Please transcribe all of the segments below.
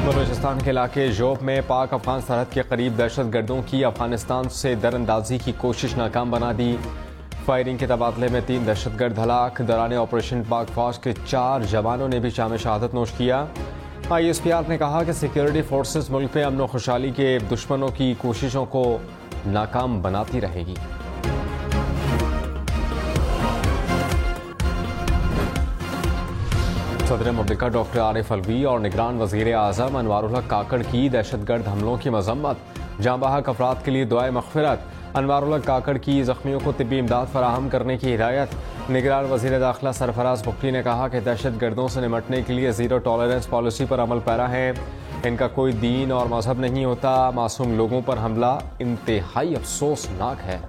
بلوچستان کے علاقے جوب میں پاک افغان سرحد کے قریب دہشت گردوں کی افغانستان سے در اندازی کی کوشش ناکام بنا دی. فائرنگ کے تبادلے میں 3 دہشت گرد ہلاک. دوران آپریشن پاک فوج کے 4 جوانوں نے بھی شام شہادت نوش کیا. ISPR نے کہا کہ سیکیورٹی فورسز ملک میں امن و خوشحالی کے دشمنوں کی کوششوں کو ناکام بناتی رہے گی. صدر مملکت ڈاکٹر عارف علوی اور نگران وزیر اعظم انوار الحق کاکڑ کی دہشت گرد حملوں کی مذمت. جاں بحق افراد کے لیے دعائے مغفرت. انوار الحق کاکڑ کی زخمیوں کو طبی امداد فراہم کرنے کی ہدایت. نگران وزیر داخلہ سرفراز بگٹی نے کہا کہ دہشت گردوں سے نمٹنے کے لیے زیرو ٹالرنس پالیسی پر عمل پیرا ہے. ان کا کوئی دین اور مذہب نہیں ہوتا. معصوم لوگوں پر حملہ انتہائی افسوسناک ہے.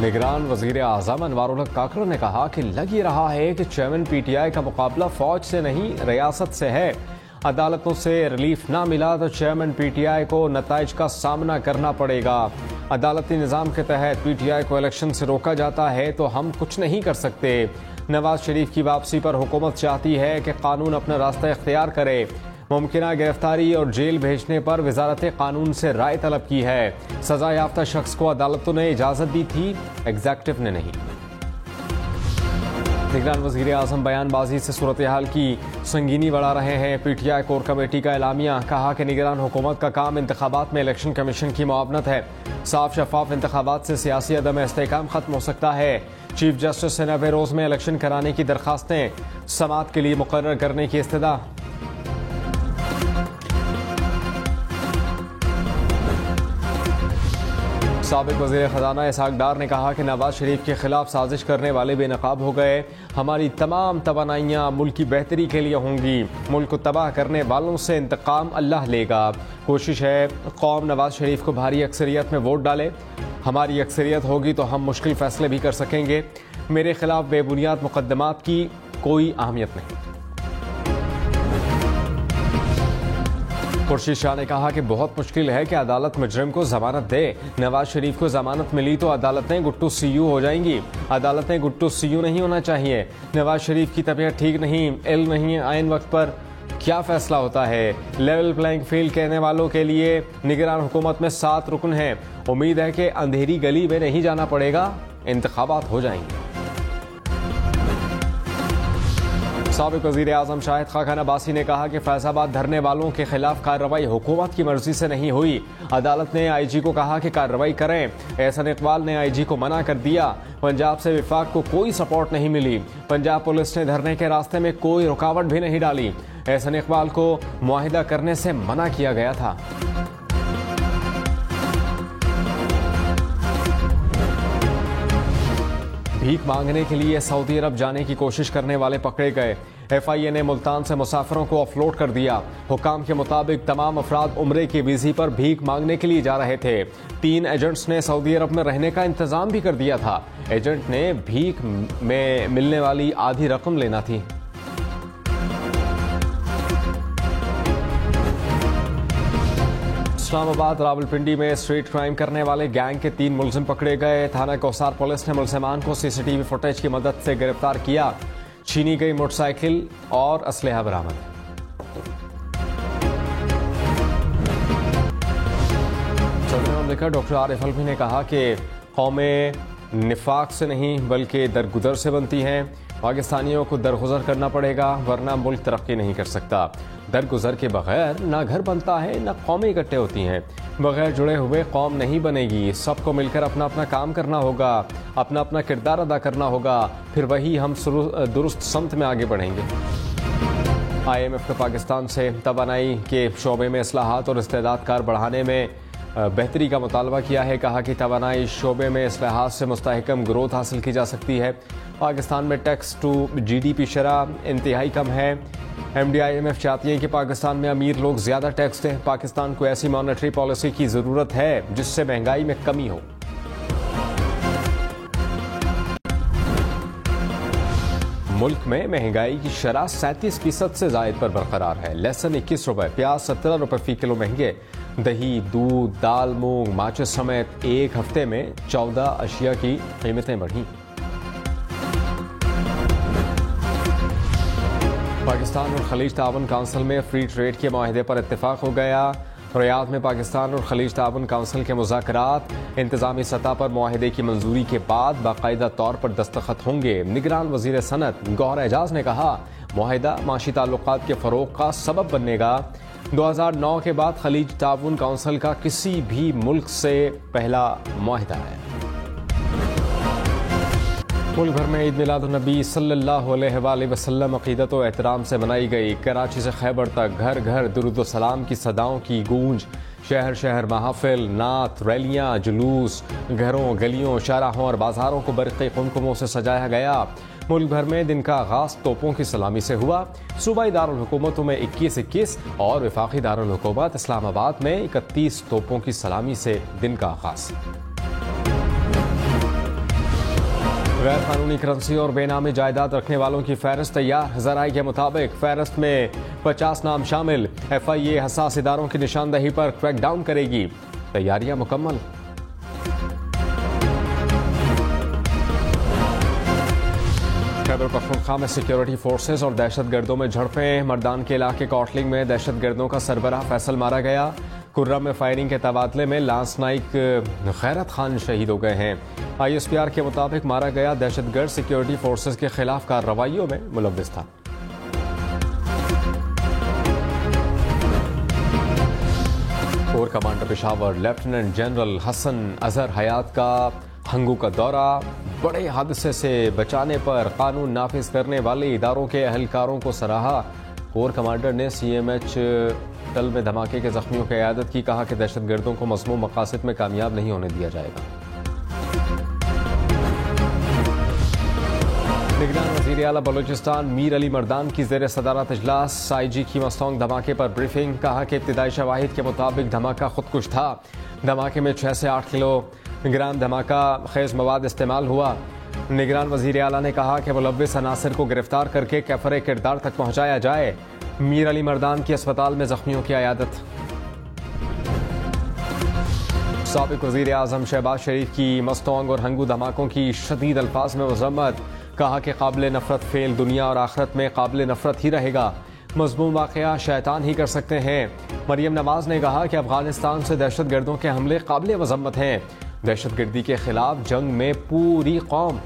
نگران وزیر اعظم انوار الحق کاکڑ نے کہا کہ لگ ہی رہا ہے کہ چیئرمین PTI کا مقابلہ فوج سے نہیں ریاست سے ہے. عدالتوں سے ریلیف نہ ملا تو چیئرمین PTI کو نتائج کا سامنا کرنا پڑے گا. عدالتی نظام کے تحت PTI کو الیکشن سے روکا جاتا ہے تو ہم کچھ نہیں کر سکتے. نواز شریف کی واپسی پر حکومت چاہتی ہے کہ قانون اپنا راستہ اختیار کرے. ممکنہ گرفتاری اور جیل بھیجنے پر وزارت قانون سے رائے طلب کی ہے. سزا یافتہ شخص کو عدالتوں نے اجازت دی تھی، ایگزیکٹو نے نہیں. نگران وزیر اعظم بیان بازی سے صورتحال کی سنگینی بڑھا رہے ہیں. PTI کور کمیٹی کا اعلامیہ. کہا کہ نگران حکومت کا کام انتخابات میں الیکشن کمیشن کی معاونت ہے. صاف شفاف انتخابات سے سیاسی عدم استحکام ختم ہو سکتا ہے. چیف جسٹس سے 90 روز میں الیکشن کرانے کی درخواستیں سماعت کے لیے مقرر کرنے کی استدعا. سابق وزیر خزانہ اسحاق ڈار نے کہا کہ نواز شریف کے خلاف سازش کرنے والے بے نقاب ہو گئے. ہماری تمام توانائیاں ملک کی بہتری کے لیے ہوں گی. ملک کو تباہ کرنے والوں سے انتقام اللہ لے گا. کوشش ہے قوم نواز شریف کو بھاری اکثریت میں ووٹ ڈالے. ہماری اکثریت ہوگی تو ہم مشکل فیصلے بھی کر سکیں گے. میرے خلاف بے بنیاد مقدمات کی کوئی اہمیت نہیں. خورشید شاہ نے کہا کہ بہت مشکل ہے کہ عدالت مجرم کو ضمانت دے. نواز شریف کو ضمانت ملی تو عدالتیں گٹو CU ہو جائیں گی. عدالتیں گٹو CU نہیں ہونا چاہیے. نواز شریف کی طبیعت ٹھیک نہیں، علم نہیں، عین وقت پر کیا فیصلہ ہوتا ہے. لیول پلینگ فیلڈ کہنے والوں کے لیے نگران حکومت میں 7 رکن ہیں. امید ہے کہ اندھیری گلی میں نہیں جانا پڑے گا. انتخابات ہو جائیں گے. سابق وزیر اعظم شاہد خاقان عباسی نے کہا کہ فیض آباد دھرنے والوں کے خلاف کارروائی حکومت کی مرضی سے نہیں ہوئی. عدالت نے IG کو کہا کہ کارروائی کریں. احسن اقبال نے IG کو منع کر دیا. پنجاب سے وفاق کو کوئی سپورٹ نہیں ملی. پنجاب پولیس نے دھرنے کے راستے میں کوئی رکاوٹ بھی نہیں ڈالی. احسن اقبال کو معاہدہ کرنے سے منع کیا گیا تھا. بھیک مانگنے کے لیے سعودی عرب جانے کی کوشش کرنے والے پکڑے گئے. FIA نے ملتان سے مسافروں کو آف لوڈ کر دیا. حکام کے مطابق تمام افراد عمرے کی ویزی پر بھیک مانگنے کے لیے جا رہے تھے. 3 ایجنٹس نے سعودی عرب میں رہنے کا انتظام بھی کر دیا تھا. ایجنٹ نے بھیک میں ملنے والی آدھی رقم لینا تھی. اسلام آباد راولپنڈی میں اسٹریٹ کرائم کرنے والے گینگ کے 3 ملزم پکڑے گئے. تھانہ کوثر پولیس نے ملزمان کو CCTV فوٹیج کی مدد سے گرفتار کیا. چھینی گئی موٹر سائیکل اور اسلحہ برآمد. صدر مملکت ڈاکٹر عارف علوی نے کہا کہ قومیں نفاق سے نہیں بلکہ درگزر سے بنتی ہیں. پاکستانیوں کو درگزر کرنا پڑے گا ورنہ ملک ترقی نہیں کر سکتا. درگزر کے بغیر نہ گھر بنتا ہے نہ قومیں اکٹھے ہوتی ہیں. بغیر جڑے ہوئے قوم نہیں بنے گی. سب کو مل کر اپنا اپنا کام کرنا ہوگا، اپنا اپنا کردار ادا کرنا ہوگا. پھر وہی ہم درست سمت میں آگے بڑھیں گے. IMF نے پاکستان سے توانائی کے شعبے میں اصلاحات اور استعداد کار بڑھانے میں بہتری کا مطالبہ کیا ہے. کہا کہ توانائی شعبے میں اصلاحات سے مستحکم گروتھ حاصل کی جا سکتی ہے. پاکستان میں ٹیکس ٹو GDP شرح انتہائی کم ہے. MD IMF چاہتی ہے کہ پاکستان میں امیر لوگ زیادہ ٹیکس دیں. پاکستان کو ایسی مانیٹری پالیسی کی ضرورت ہے جس سے مہنگائی میں کمی ہو. ملک میں مہنگائی کی شرح 37% سے زائد پر برقرار ہے. لہسن 21 روپے، پیاز 17 روپے فی کلو مہنگے. دہی، دودھ، دال، مونگ، ماچس سمیت ایک ہفتے میں 14 اشیاء کی قیمتیں بڑھیں. پاکستان اور خلیج تعاون کونسل میں فری ٹریڈ کے معاہدے پر اتفاق ہو گیا۔ ریاض میں پاکستان اور خلیج تعاون کونسل کے مذاکرات انتظامی سطح پر معاہدے کی منظوری کے بعد باقاعدہ طور پر دستخط ہوں گے۔ نگران وزیر صنعت گوہر اعجاز نے کہا، معاہدہ معاشی تعلقات کے فروغ کا سبب بنے گا۔ 2009 کے بعد خلیج تعاون کونسل کا کسی بھی ملک سے پہلا معاہدہ ہے۔ ملک بھر میں عید میلاد النبی صلی اللہ علیہ وآلہ وسلم عقیدت و احترام سے منائی گئی۔ کراچی سے خیبر تک گھر گھر درود و سلام کی صداؤں کی گونج، شہر شہر محافل، نعت، ریلیاں، جلوس، گھروں، گلیوں، شاہراہوں اور بازاروں کو برقی قمقموں سے سجایا گیا۔ ملک بھر میں دن کا آغاز توپوں کی سلامی سے ہوا۔ صوبائی دارالحکومتوں میں 21 اور وفاقی دارالحکومت اسلام آباد میں 31 توپوں کی سلامی سے دن کا آغاز۔ غیر قانونی کرنسی اور بے نامی جائیداد رکھنے والوں کی فہرست تیار۔ ذرائع کے مطابق فہرست میں 50 نام شامل۔ FIA حساس اداروں کی نشاندہی پر کریک ڈاؤن کرے گی۔ تیاریاں مکمل۔ خیبر پختونخوا میں سیکیورٹی فورسز اور دہشت گردوں میں جھڑپیں۔ مردان کے علاقے کوٹلنگ میں دہشت گردوں کا سربراہ فیصل مارا گیا۔ کرم میں فائرنگ کے تبادلے میں لانس نائک غیرت خان شہید ہو گئے ہیں۔ ISPR کے مطابق مارا گیا دہشت گرد سیکیورٹی فورسز کے خلاف کارروائیوں میں ملوث تھا۔ Corps commander Peshawar lieutenant general Hasan Azhar Hayat کا ہنگو کا دورہ۔ بڑے حادثے سے بچانے پر قانون نافذ کرنے والے اداروں کے اہلکاروں کو سراہا۔ کور کمانڈر نے CMH ٹل میں دھماکے کے زخمیوں کی عیادت کی، کہا کہ دہشت گردوں کو مذموم مقاصد میں کامیاب نہیں ہونے دیا جائے گا۔ نگران وزیر اعلیٰ بلوچستان میر علی مردان کی زیر صدارت اجلاس۔ IG کی مستونگ دھماکے پر بریفنگ، کہا کہ ابتدائی شواہد کے مطابق دھماکہ خودکش تھا۔ دھماکے میں 6 سے 8 کلو گرام دھماکہ خیز مواد استعمال ہوا۔ نگران وزیر اعلیٰ نے کہا کہ ملوث عناصر کو گرفتار کر کے کیفر کردار تک پہنچایا جائے۔ میر علی مردان کی اسپتال میں زخمیوں کی عیادت۔ سابق وزیر اعظم شہباز شریف کی مستونگ اور ہنگو دھماکوں کی شدید الفاظ میں مذمت، کہا کہ قابل نفرت فعل دنیا اور آخرت میں قابل نفرت ہی رہے گا۔ مذموم واقعہ شیطان ہی کر سکتے ہیں۔ مریم نواز نے کہا کہ افغانستان سے دہشت گردوں کے حملے قابل مذمت ہیں۔ دہشت گردی کے خلاف جنگ میں پوری قوم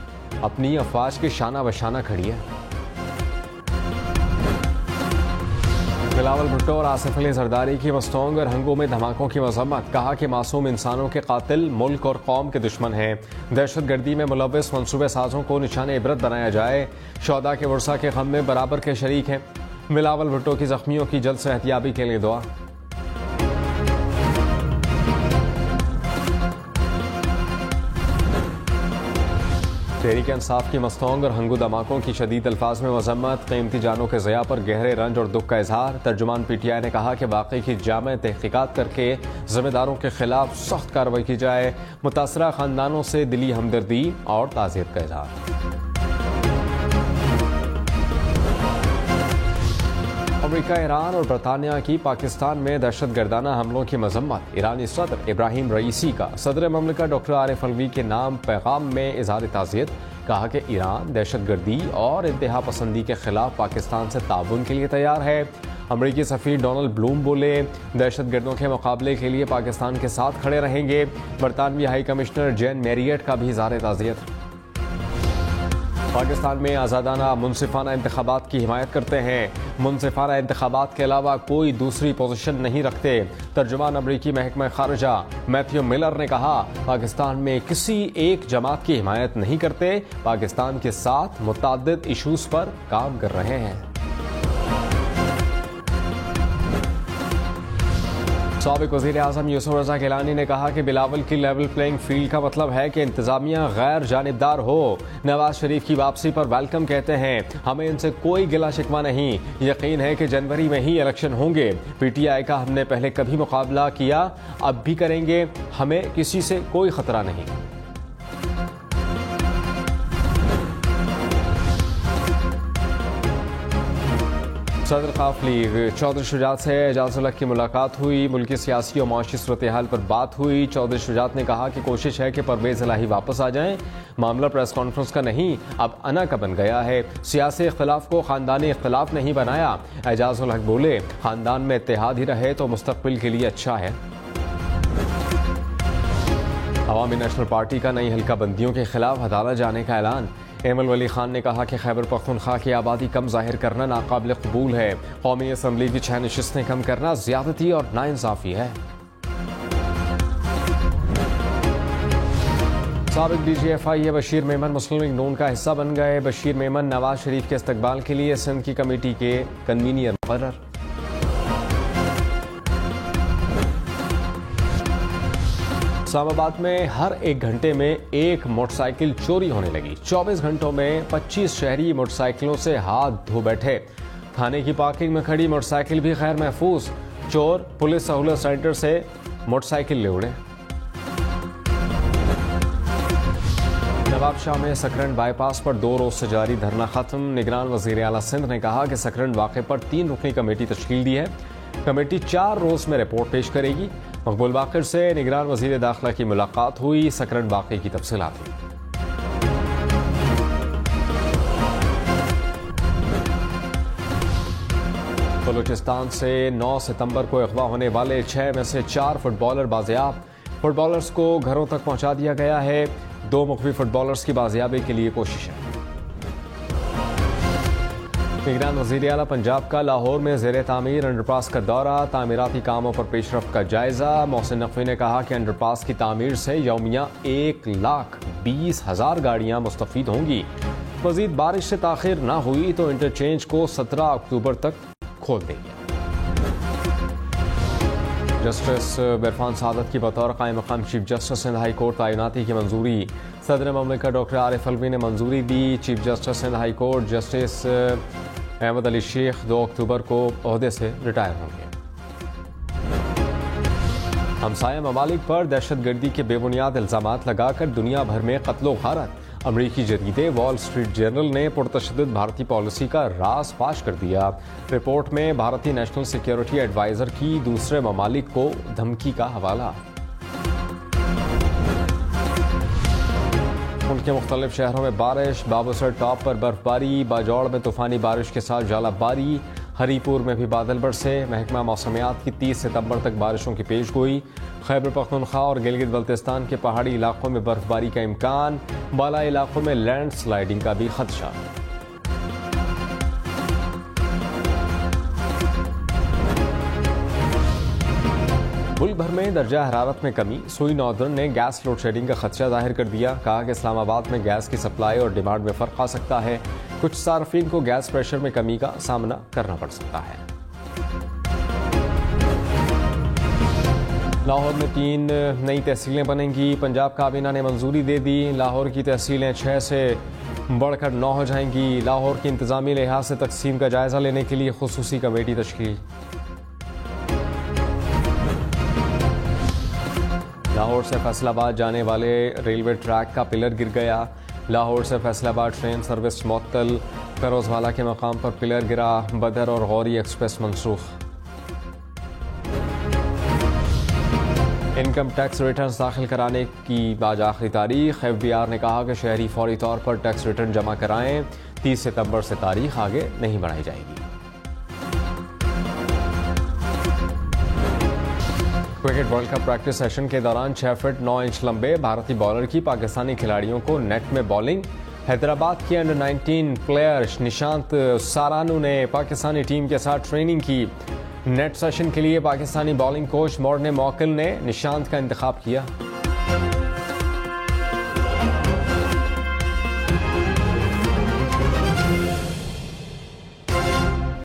اپنی افواج کے شانہ بشانہ کھڑی ہے۔ بلاول بھٹو اور آصف علی زرداری کی مستونگ اور ہنگو میں دھماکوں کی مذمت، کہا کہ معصوم انسانوں کے قاتل ملک اور قوم کے دشمن ہیں۔ دہشت گردی میں ملوث منصوبے سازوں کو نشان عبرت بنایا جائے۔ شہداء کے ورثاء کے غم میں برابر کے شریک ہیں۔ بلاول بھٹو کی زخمیوں کی جلد صحتیابی کے لیے دعا۔ تحریک انصاف کی مستونگ اور ہنگو دھماکوں کی شدید الفاظ میں مذمت، قیمتی جانوں کے ضیاع پر گہرے رنج اور دکھ کا اظہار۔ ترجمان PTI نے کہا کہ واقعے کی جامع تحقیقات کر کے ذمہ داروں کے خلاف سخت کارروائی کی جائے۔ متاثرہ خاندانوں سے دلی ہمدردی اور تعزیت کا اظہار۔ امریکہ، ایران اور برطانیہ کی پاکستان میں دہشت گردانہ حملوں کی مذمت۔ ایرانی صدر ابراہیم رئیسی کا صدر مملکت ڈاکٹر عارف الوی کے نام پیغام میں اظہار تعزیت، کہا کہ ایران دہشت گردی اور انتہا پسندی کے خلاف پاکستان سے تعاون کے لیے تیار ہے۔ امریکی سفیر ڈونلڈ بلوم بولے، دہشت گردوں کے مقابلے کے لیے پاکستان کے ساتھ کھڑے رہیں گے۔ برطانوی ہائی کمشنر جین میریٹ کا بھی اظہار تعزیت۔ پاکستان میں آزادانہ منصفانہ انتخابات کی حمایت کرتے ہیں، منصفانہ انتخابات کے علاوہ کوئی دوسری پوزیشن نہیں رکھتے۔ ترجمان امریکی محکمہ خارجہ میتھیو ملر نے کہا، پاکستان میں کسی ایک جماعت کی حمایت نہیں کرتے، پاکستان کے ساتھ متعدد ایشوز پر کام کر رہے ہیں۔ سابق وزیر اعظم یوسف رضا گیلانی نے کہا کہ بلاول کی لیول پلینگ فیلڈ کا مطلب ہے کہ انتظامیہ غیر جانبدار ہو۔ نواز شریف کی واپسی پر ویلکم کہتے ہیں، ہمیں ان سے کوئی گلہ شکوہ نہیں، یقین ہے کہ جنوری میں ہی الیکشن ہوں گے۔ PTI کا ہم نے پہلے کبھی مقابلہ کیا، اب بھی کریں گے، ہمیں کسی سے کوئی خطرہ نہیں۔ صدر خاف لیگ چودھری شجاعت سے اعجاز الحق کی ملاقات ہوئی، ملکی سیاسی اور معاشی صورتحال پر بات ہوئی۔ چودھری شجاعت نے کہا کہ کوشش ہے کہ پرویز الہی واپس آ جائیں، معاملہ پریس کانفرنس کا نہیں اب انا کا بن گیا ہے، سیاسی اختلاف کو خاندانی اختلاف نہیں بنایا۔ اعجاز الحق بولے خاندان میں اتحاد ہی رہے تو مستقبل کے لیے اچھا ہے۔ عوامی نیشنل پارٹی کا نئی حلقہ بندیوں کے خلاف عدالت جانے کا اعلان۔ ایمل ولی خان نے کہا کہ خیبر پختونخوا کی آبادی کم ظاہر کرنا ناقابل قبول ہے، قومی اسمبلی کی 6 نشستیں کم کرنا زیادتی اور ناانصافی ہے۔ سابق ڈی جی ایف آئی بشیر میمن مسلم لیگ نون کا حصہ بن گئے۔ بشیر میمن نواز شریف کے استقبال کے لیے سندھ کی کمیٹی کے کنوینر مقرر۔ اسلام آباد میں ہر 1 گھنٹے میں 1 موٹر سائیکل چوری ہونے لگی۔ 24 گھنٹوں میں 25 شہری موٹر سائیکلوں سے ہاتھ دھو بیٹھے۔ تھانے کی پارکنگ میں کھڑی موٹر سائیکل بھی غیر محفوظ، چور پولیس سہولت سینٹر سے موٹر سائیکل لے اڑے۔ نواب شاہ میں سکرنڈ بائی پاس پر 2 روز سے جاری دھرنا ختم۔ نگران وزیر اعلیٰ سندھ نے کہا کہ سکرنڈ واقعے پر 3 رکنی کمیٹی تشکیل دی ہے، کمیٹی 4 روز میں رپورٹ پیش کرے گی۔ مقبول باقر سے نگران وزیر داخلہ کی ملاقات ہوئی، سکرنڈ واقعے کی تفصیلات ہوئی۔ بلوچستان سے 9 ستمبر کو اغوا ہونے والے 6 میں سے 4 فٹ بالر بازیاب، فٹ بالرز کو گھروں تک پہنچا دیا گیا ہے۔ 2 مخفی فٹ بالرز کی بازیابی کے لیے کوشش ہے۔ نگران وزیر اعلیٰ پنجاب کا لاہور میں زیر تعمیر انڈر پاس کا دورہ، تعمیراتی کاموں پر پیش رفت کا جائزہ۔ محسن نقوی نے کہا کہ انڈر پاس کی تعمیر سے یومیہ 1,20,000 گاڑیاں مستفید ہوں گی۔ مزید بارش سے تاخیر نہ ہوئی تو انٹرچینج کو 17 اکتوبر تک کھول دیں گے۔ جسٹس عرفان سعادت کی بطور قائم مقام chief justice Sindh high court تعیناتی کی منظوری۔ صدر مملکت ڈاکٹر عارف الوی نے منظوری دی۔ Chief justice Sindh high court justice Ahmed Ali Shaikh 2 اکتوبر کو عہدے سے ریٹائر ہوں گے۔ ہمسایہ ممالک پر دہشت گردی کے بے بنیاد الزامات لگا کر دنیا بھر میں قتل و غارت، امریکی جریدے وال اسٹریٹ جرنل نے پرتشدد بھارتی پالیسی کا راز فاش کر دیا۔ رپورٹ میں بھارتی نیشنل سیکیورٹی ایڈوائزر کی دوسرے ممالک کو دھمکی کا حوالہ۔ ملک کے مختلف شہروں میں بارش، بابوسر ٹاپ پر برف باری، باجوڑ میں طوفانی بارش کے ساتھ ژالہ باری، ہری پور میں بھی بادل برسے۔ محکمہ موسمیات کی 30 ستمبر تک بارشوں کی پیش گوئی۔ خیبر پختونخوا اور گلگت بلتستان کے پہاڑی علاقوں میں برف باری کا امکان، بالائی علاقوں میں لینڈ سلائیڈنگ کا بھی خدشہ۔ ملک بھر میں درجہ حرارت میں کمی، سوئی ناردرن نے گیس لوڈ شیڈنگ کا خدشہ ظاہر کر دیا۔ کہا کہ اسلام آباد میں گیس کی سپلائی اور ڈیمانڈ میں فرق آ سکتا ہے، کچھ صارفین کو گیس پریشر میں کمی کا سامنا کرنا پڑ سکتا ہے۔ لاہور میں 3 نئی تحصیلیں بنیں گی، پنجاب کابینہ نے منظوری دے دی۔ لاہور کی تحصیلیں 6 سے بڑھ کر 9 ہو جائیں گی۔ لاہور کی انتظامی لحاظ سے تقسیم کا جائزہ لینے کے لیے خصوصی کمیٹی تشکیل۔ لاہور سے فیصل آباد جانے والے ریلوے ٹریک کا پلر گر گیا۔ لاہور سے فیصل آباد ٹرین سروس معطل، فیروز والا کے مقام پر پلر گرا۔ بدر اور غوری ایکسپریس منسوخ۔ انکم ٹیکس ریٹرنز داخل کرانے کی آج آخری تاریخ۔ ایف بی آر نے کہا کہ شہری فوری طور پر ٹیکس ریٹرن جمع کرائیں، 30 ستمبر سے تاریخ آگے نہیں بڑھائی جائے گی۔ Cricket world cup practice session کے دوران 6 فٹ 9 انچ لمبے بھارتی بالر کی پاکستانی کھلاڑیوں کو نیٹ میں بالنگ۔ حیدرآباد کے انڈر 19 پلیئر نشانت سارانو نے پاکستانی ٹیم کے ساتھ ٹریننگ کی۔ نیٹ سیشن کے لیے پاکستانی بالنگ کوچ مورنے موکل نے نشانت کا انتخاب کیا۔